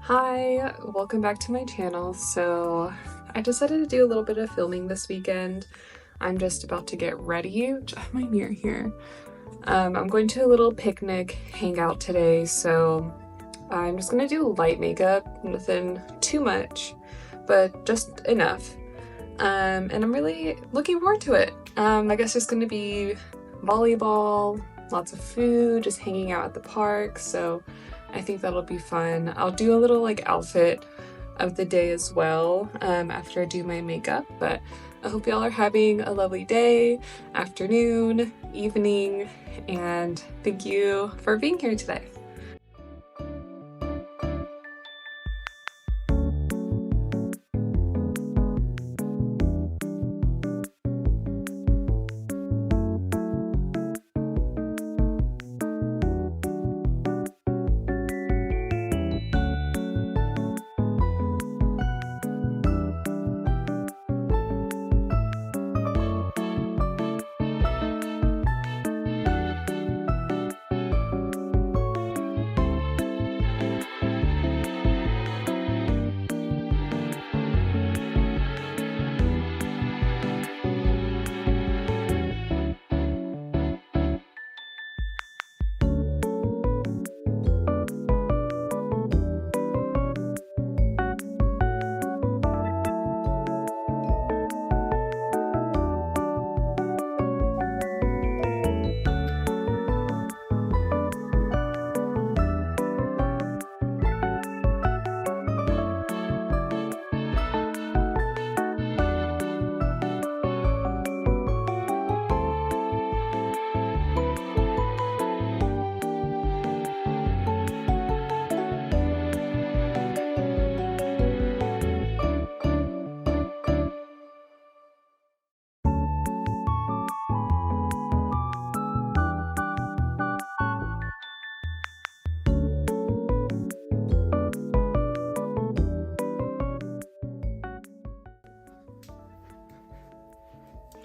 Hi, welcome back to my channel. So I decided to do a little bit of filming this weekend. I'm just about to get ready. I have my mirror here. I'm going to a little picnic hangout today, so I'm just gonna do light makeup, nothing too much, but just enough. And I'm really looking forward to it. I guess there's gonna be volleyball, lots of food, just hanging out at the park, so I think that'll be fun. I'll do a little outfit of the day as well after I do my makeup, but I hope y'all are having a lovely day, afternoon, evening, and thank you for being here today.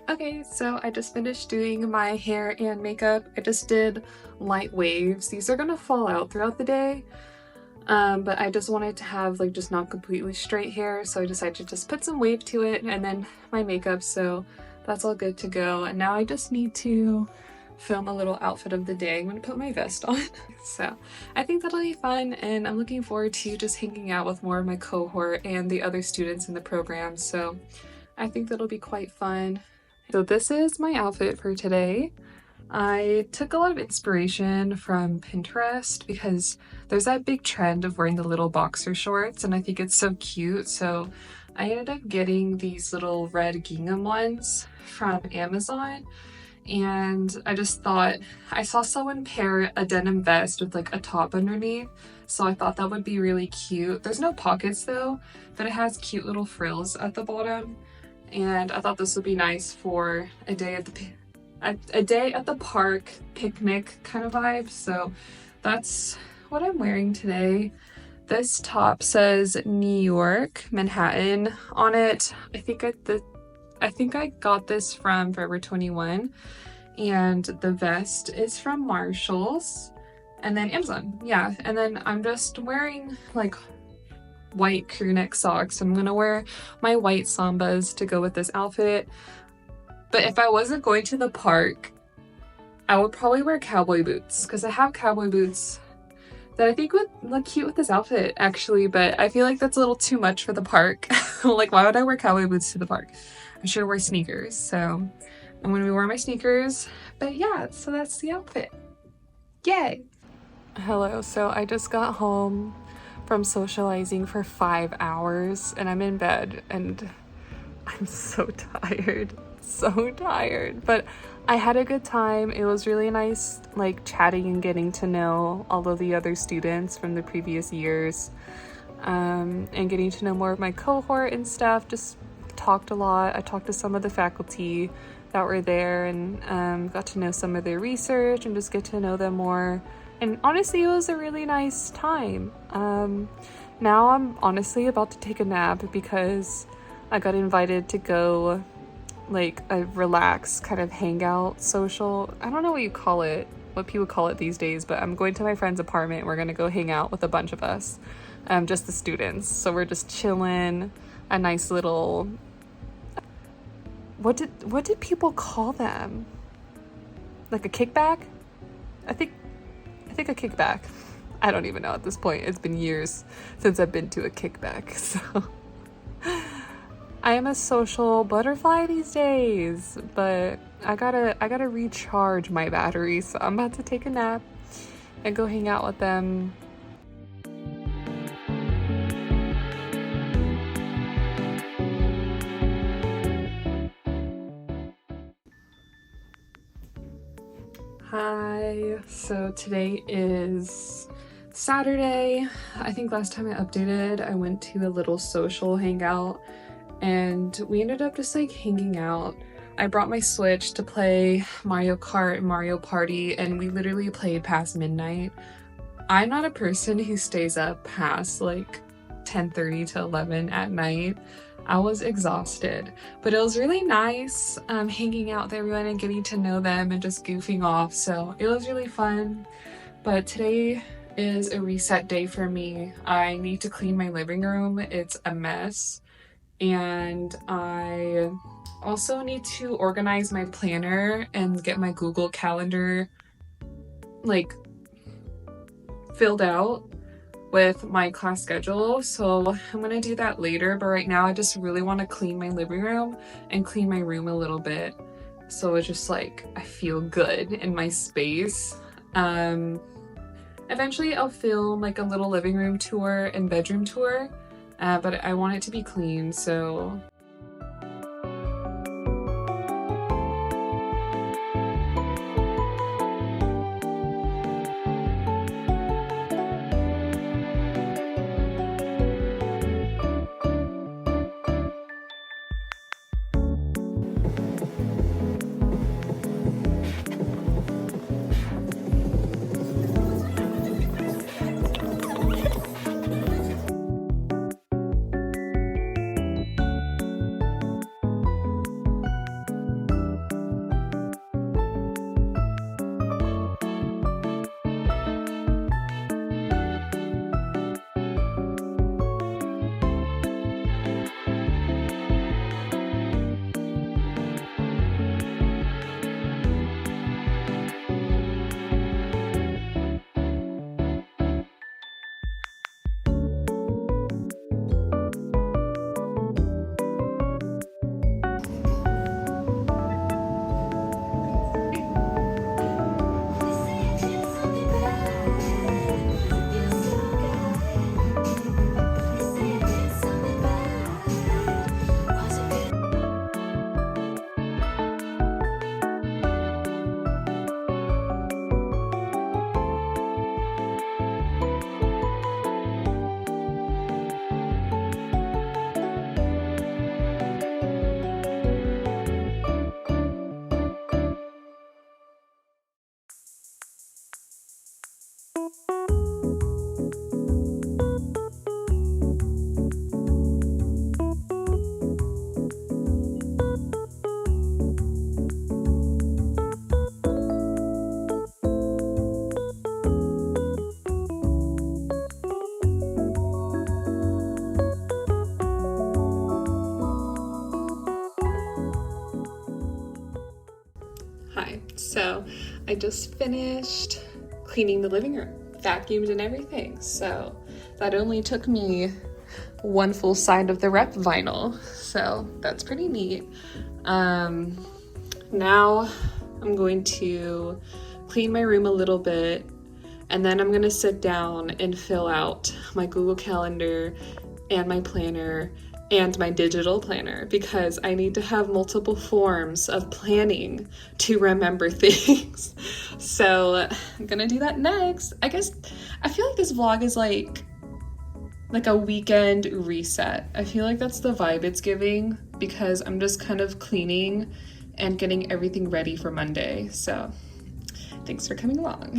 Okay, so I just finished doing my hair and makeup. I just did light waves. These are gonna fall out throughout the day, but I just wanted to have just not completely straight hair, so I decided to just put some wave to it and then my makeup, so that's all good to go. And now I just need to film a little outfit of the day. I'm gonna put my vest on. So I think that'll be fun, and I'm looking forward to just hanging out with more of my cohort and the other students in the program, so I think that'll be quite fun. So this is my outfit for today. I took a lot of inspiration from Pinterest because there's that big trend of wearing the little boxer shorts, and I think it's so cute. So I ended up getting these little red gingham ones from Amazon, and I just thought, I saw someone pair a denim vest with a top underneath, so I thought that would be really cute. There's no pockets though, but it has cute little frills at the bottom. And I thought this would be nice for a day at the park picnic kind of vibe. So that's what I'm wearing today. This top says New York, Manhattan on it. I think I got this from Forever 21, and the vest is from Marshalls, and then Amazon. Yeah, and then I'm just wearing white crew neck socks. I'm gonna wear my white Sambas to go with this outfit. But if I wasn't going to the park, I would probably wear cowboy boots, because I have cowboy boots that I think would look cute with this outfit actually, but I feel like that's a little too much for the park. Why would I wear cowboy boots to the park? I should wear sneakers, so I'm gonna be wearing my sneakers. But yeah, so that's the outfit. Yay! Hello, so I just got home from socializing for 5 hours, and I'm in bed and I'm so tired, but I had a good time. It was really nice chatting and getting to know all of the other students from the previous years, and getting to know more of my cohort and stuff. Just talked a lot. I talked to some of the faculty that were there, and got to know some of their research and just get to know them more. And honestly, it was a really nice time. Now I'm honestly about to take a nap because I got invited to go a relaxed kind of hangout social. I don't know what people call it these days, but I'm going to my friend's apartment. We're gonna go hang out with a bunch of us. just the students. So we're just chilling, a nice little, what did people call them? Like a kickback? I think a kickback. I don't even know at this point. It's been years since I've been to a kickback. So I am a social butterfly these days, but I gotta recharge my battery. So I'm about to take a nap and go hang out with them. Hi, so today is Saturday. I think last time I updated, I went to a little social hangout and we ended up just like hanging out. I brought my Switch to play Mario Kart and Mario Party, and we literally played past midnight. I'm not a person who stays up past like 10:30 to 11 at night. I was exhausted, but it was really nice hanging out with everyone and getting to know them and just goofing off. So it was really fun. But today is a reset day for me. I need to clean my living room. It's a mess. And I also need to organize my planner and get my Google Calendar like filled out with my class schedule. So I'm gonna do that later, but right now I just really want to clean my living room and clean my room a little bit. So it's just like I feel good in my space. Eventually I'll film like a little living room tour and bedroom tour, but I want it to be clean, so hi. So I just finished cleaning the living room, vacuumed and everything. So that only took me one full side of the rep vinyl. So that's pretty neat. Now I'm going to clean my room a little bit, and then I'm going to sit down and fill out my Google Calendar and my planner and my digital planner, because I need to have multiple forms of planning to remember things. So I'm gonna do that next. I guess I feel like this vlog is like a weekend reset. I feel like that's the vibe it's giving, because I'm just kind of cleaning and getting everything ready for Monday. So thanks for coming along.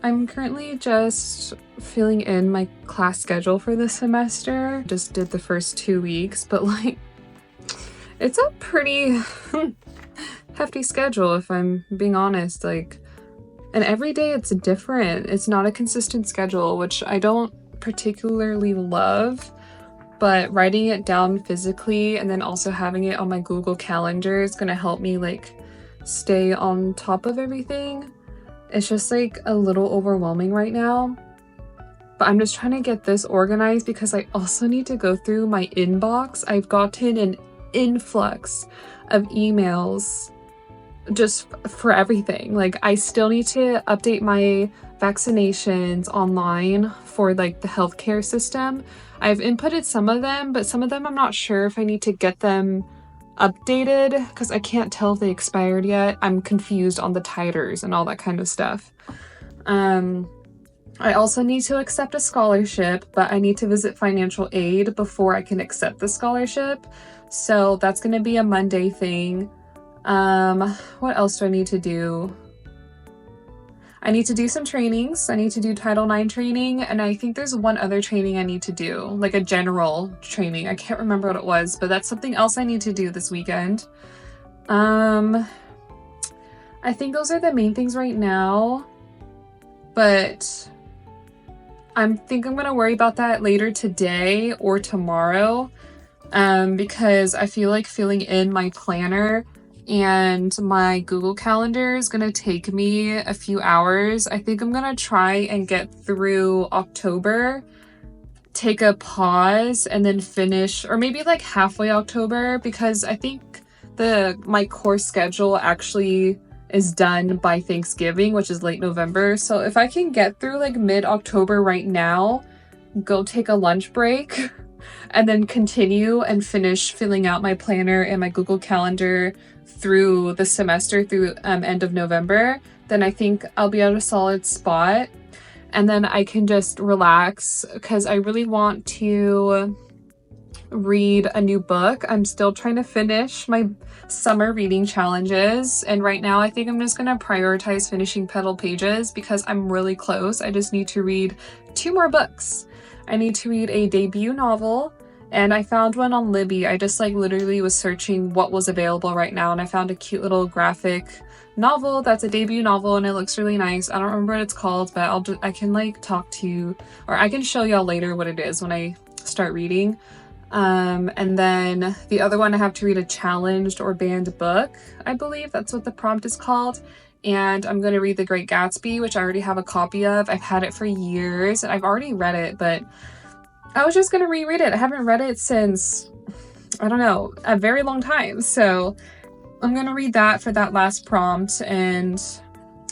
I'm currently just filling in my class schedule for this semester. Just did the first 2 weeks, but like, it's a pretty hefty schedule if I'm being honest. Like, and every day it's different. It's not a consistent schedule, which I don't particularly love, but writing it down physically and then also having it on my Google Calendar is gonna help me like stay on top of everything. It's just like a little overwhelming right now, but I'm just trying to get this organized because I also need to go through my inbox. I've gotten an influx of emails just for everything. Like, I still need to update my vaccinations online for like the healthcare system. I've inputted some of them, but some of them I'm not sure if I need to get them updated because I can't tell if they expired yet. I'm confused on the titers and all that kind of stuff. I also need to accept a scholarship, but I need to visit financial aid before I can accept the scholarship. So that's going to be a Monday thing. What else do I need to do? I need to do some trainings. I need to do Title IX training, and I think there's one other training I need to do, like a general training. I can't remember what it was, but that's something else I need to do this weekend. I think those are the main things right now, but I think I'm gonna worry about that later today or tomorrow, because I feel like filling in my planner and my Google Calendar is gonna take me a few hours. I think I'm gonna try and get through October, take a pause, and then finish, or maybe like halfway October, because I think my course schedule actually is done by Thanksgiving, which is late November. So if I can get through like mid-October right now, go take a lunch break, and then continue and finish filling out my planner and my Google Calendar through the semester, through end of November, then I think I'll be at a solid spot. And then I can just relax because I really want to read a new book. I'm still trying to finish my summer reading challenges, and right now I think I'm just gonna prioritize finishing Petal Pages because I'm really close. I just need to read 2 more books. I need to read a debut novel, and I found one on Libby. I just like literally was searching what was available right now, and I found a cute little graphic novel that's a debut novel, and it looks really nice. I don't remember what it's called, but I can like talk to you, or I can show y'all later what it is when I start reading. And then the other one, I have to read a challenged or banned book. I believe that's what the prompt is called. And I'm going to read The Great Gatsby, which I already have a copy of. I've had it for years. I've already read it, but I was just going to reread it. I haven't read it since, I don't know, a very long time. So I'm going to read that for that last prompt, and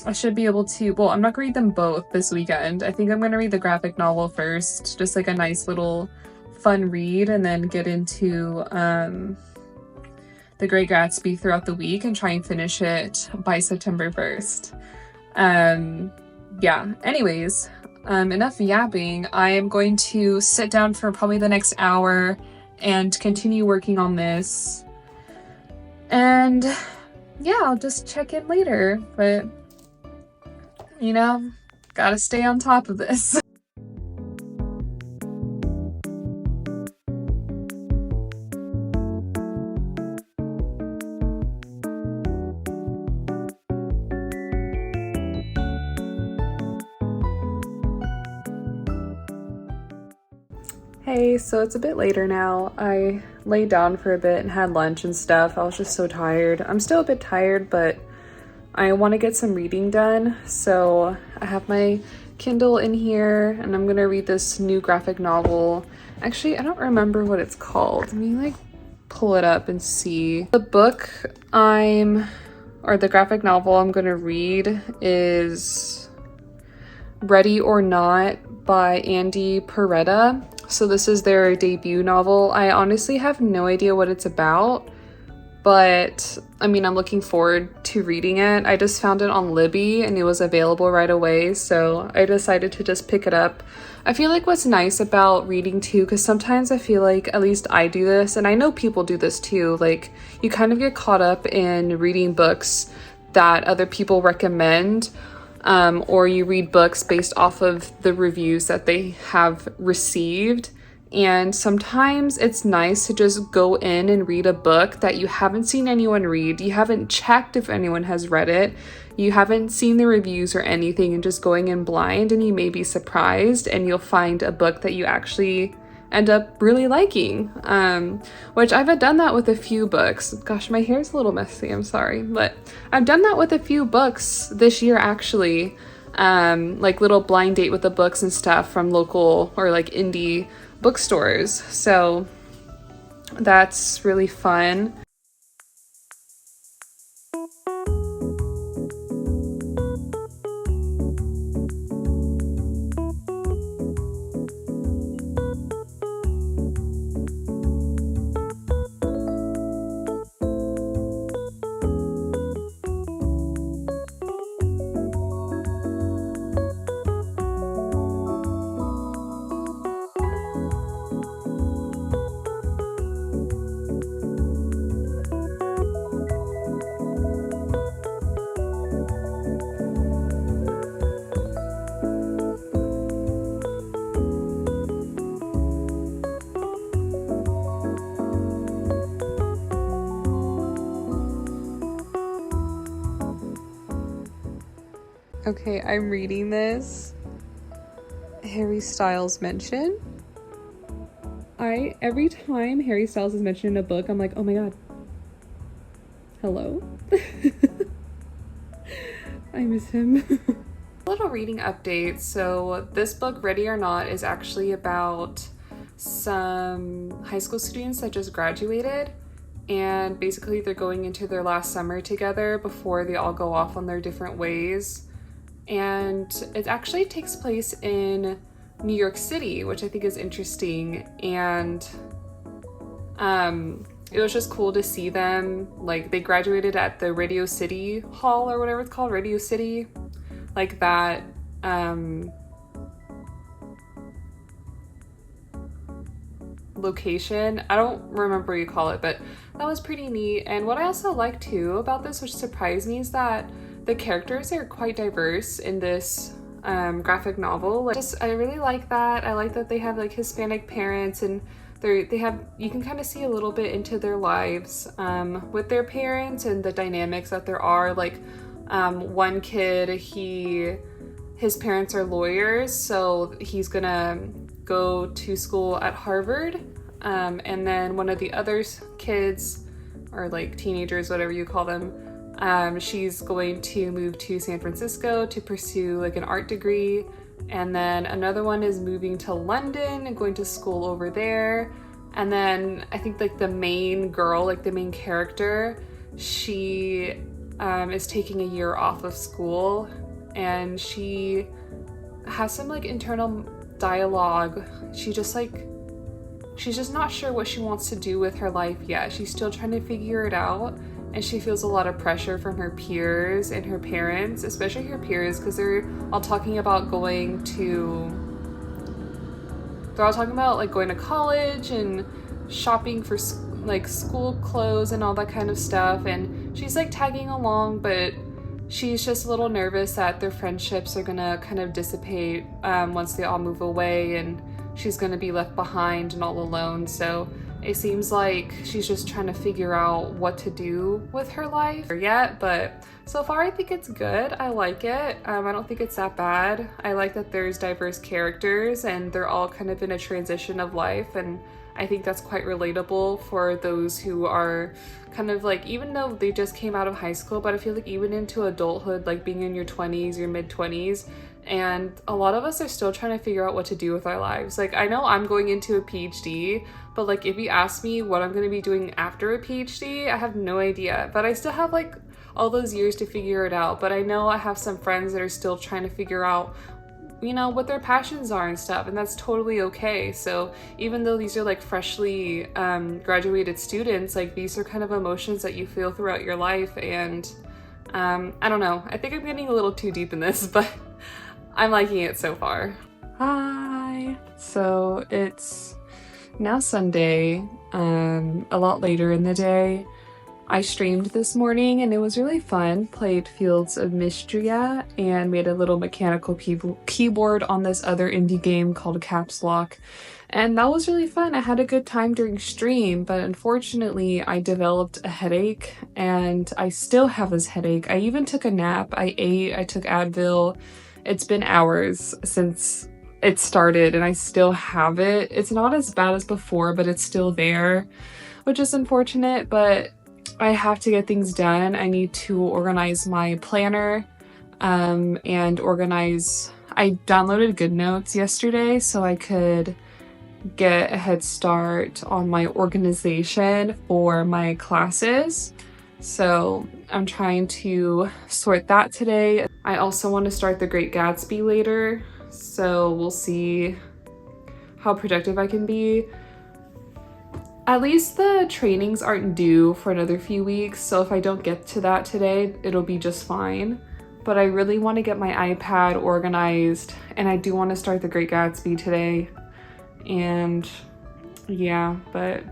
I should be able to, well, I'm not going to read them both this weekend. I think I'm going to read the graphic novel first, just like a nice little fun read, and then get into The Great Gatsby throughout the week and try and finish it by September 1st. Yeah, anyways, enough yapping. I am going to sit down for probably the next hour and continue working on this. And yeah, I'll just check in later, but you know, gotta stay on top of this. Hey, so it's a bit later now. I laid down for a bit and had lunch and stuff. I was just so tired. I'm still a bit tired, but I want to get some reading done. So I have my Kindle in here, and I'm gonna read this new graphic novel. Actually, I don't remember what it's called. Let me like pull it up and see. The book the graphic novel I'm gonna read is Ready or Not by Andy Peretta. So this is their debut novel. I honestly have no idea what it's about, but I mean, I'm looking forward to reading it. I just found it on Libby and it was available right away, so I decided to just pick it up. I feel like what's nice about reading too, because sometimes I feel like, at least I do this, and I know people do this too, like you kind of get caught up in reading books that other people recommend, or you read books based off of the reviews that they have received. And sometimes it's nice to just go in and read a book that you haven't seen anyone read. You haven't checked if anyone has read it. You haven't seen the reviews or anything, and just going in blind, and you may be surprised and you'll find a book that you actually end up really liking, which I've done that with a few books. Gosh, my hair's a little messy, I'm sorry, but I've done that with a few books this year actually, like little blind date with the books and stuff from local or like indie bookstores, so that's really fun. Okay, I'm reading this. Harry Styles mention. Every time Harry Styles is mentioned in a book, I'm like, oh my god. Hello? I miss him. A little reading update. So this book, Ready or Not, is actually about some high school students that just graduated. And basically they're going into their last summer together before they all go off on their different ways. And it actually takes place in New York City, which I think is interesting. And it was just cool to see them. Like, they graduated at the Radio City Hall or whatever it's called, Radio City, like that. Location. I don't remember what you call it, but that was pretty neat. And what I also like too about this, which surprised me, is that the characters are quite diverse in this graphic novel. I really like that. I like that they have like Hispanic parents, and they have, you can kind of see a little bit into their lives with their parents and the dynamics that there are. Like one kid, his parents are lawyers, so he's gonna go to school at Harvard, and then one of the other kids, or like teenagers, whatever you call them, she's going to move to San Francisco to pursue like an art degree, and then another one is moving to London and going to school over there. And then I think like the main girl, like the main character, she is taking a year off of school, and she has some like internal dialogue. She's just not sure what she wants to do with her life yet. She's still trying to figure it out, and she feels a lot of pressure from her peers and her parents, especially her peers, because they're all talking about going to college and shopping for like school clothes and all that kind of stuff, and she's like tagging along, but she's just a little nervous that their friendships are gonna kind of dissipate once they all move away, and she's gonna be left behind and all alone. So it seems like she's just trying to figure out what to do with her life yet, but so far I think it's good. I like it. I don't think it's that bad. I like that there's diverse characters and they're all kind of in a transition of life, and I think that's quite relatable for those who are kind of like, even though they just came out of high school, but I feel like even into adulthood, like being in your 20s, your mid-20s, and a lot of us are still trying to figure out what to do with our lives. Like, I know I'm going into a PhD, but like if you ask me what I'm going to be doing after a PhD, I have no idea. But I still have like all those years to figure it out. But I know I have some friends that are still trying to figure out, you know, what their passions are and stuff, and that's totally okay. So even though these are like freshly graduated students, like these are kind of emotions that you feel throughout your life. And I don't know, I think I'm getting a little too deep in this, but I'm liking it so far. Hi! So it's now Sunday, a lot later in the day. I streamed this morning and it was really fun. Played Fields of Mystria and made a little mechanical keyboard on this other indie game called Caps Lock. And that was really fun. I had a good time during stream, but unfortunately I developed a headache and I still have this headache. I even took a nap, I ate, I took Advil. It's been hours since it started and I still have it. It's not as bad as before, but it's still there, which is unfortunate, but I have to get things done. I need to organize my planner and organize. I downloaded GoodNotes yesterday so I could get a head start on my organization for my classes. So I'm trying to sort that today. I also want to start The Great Gatsby later, so we'll see how productive I can be. At least the trainings aren't due for another few weeks, so if I don't get to that today, it'll be just fine. But I really want to get my iPad organized, and I do want to start The Great Gatsby today. And yeah, but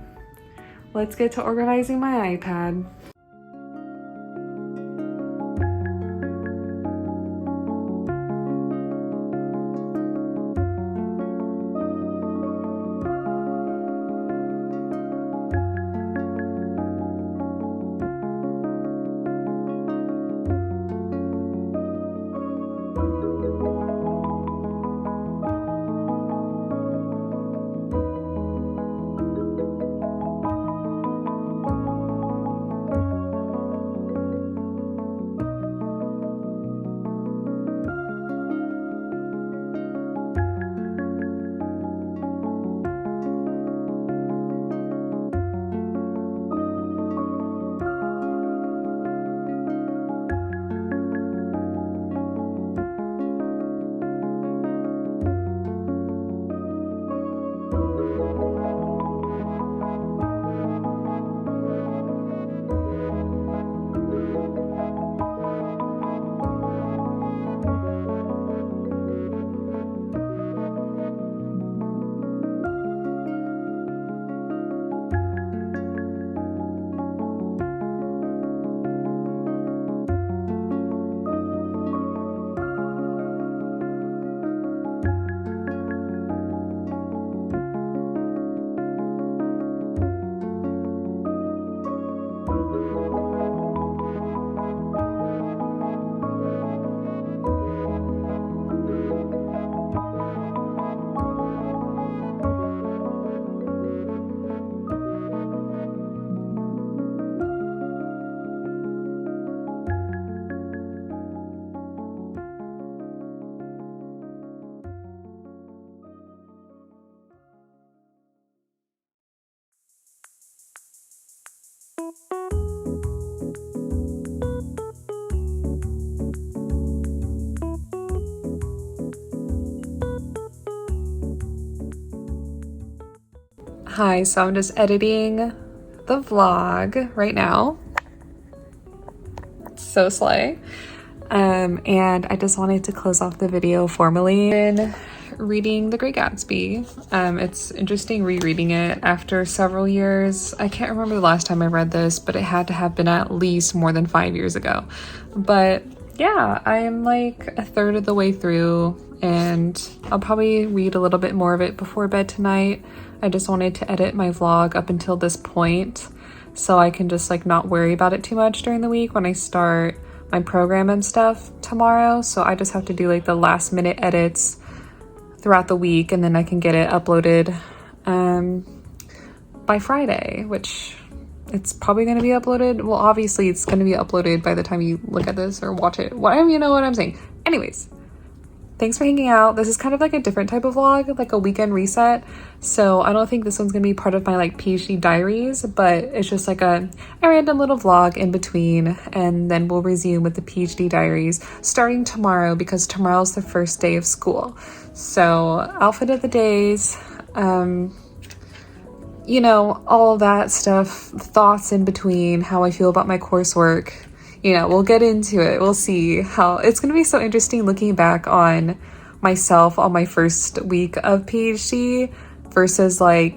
let's get to organizing my iPad. Hi, so I'm just editing the vlog right now. So slay. And I just wanted to close off the video formally in reading The Great Gatsby. It's interesting rereading it after several years. I can't remember the last time I read this, but it had to have been at least more than 5 years ago. But yeah, I'm like a third of the way through and I'll probably read a little bit more of it before bed tonight. I just wanted to edit my vlog up until this point so I can just like not worry about it too much during the week when I start my program and stuff tomorrow. So I just have to do like the last minute edits throughout the week and then I can get it uploaded by Friday, which it's probably going to be uploaded. Well, obviously it's going to be uploaded by the time you look at this or watch it. Whatever, you know what I'm saying. Anyways, thanks for hanging out. This is kind of like a different type of vlog, like a weekend reset. So I don't think this one's gonna be part of my like PhD diaries, but it's just like a random little vlog in between. And then we'll resume with the PhD diaries starting tomorrow because tomorrow's the first day of school. So outfit of the days, you know, all of that stuff, thoughts in between, how I feel about my coursework. You know, we'll get into it. We'll see how it's going to be so interesting looking back on myself on my first week of PhD versus like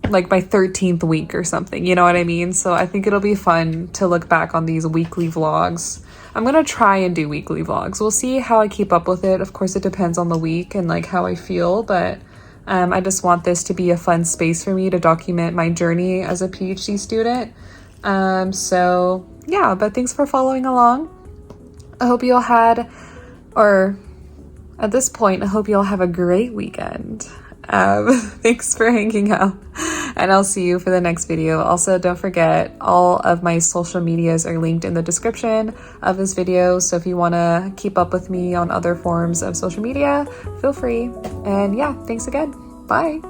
like my 13th week or something, you know what I mean? So I think it'll be fun to look back on these weekly vlogs. I'm gonna try and do weekly vlogs. We'll see how I keep up with it. Of course, it depends on the week and like how I feel, but I just want this to be a fun space for me to document my journey as a PhD student. So yeah, but thanks for following along. I hope you all had, or at this point, I hope you all have a great weekend. Thanks for hanging out, and I'll see you for the next video. Also, don't forget, all of my social medias are linked in the description of this video, so if you want to keep up with me on other forms of social media, feel free. And yeah, thanks again. Bye.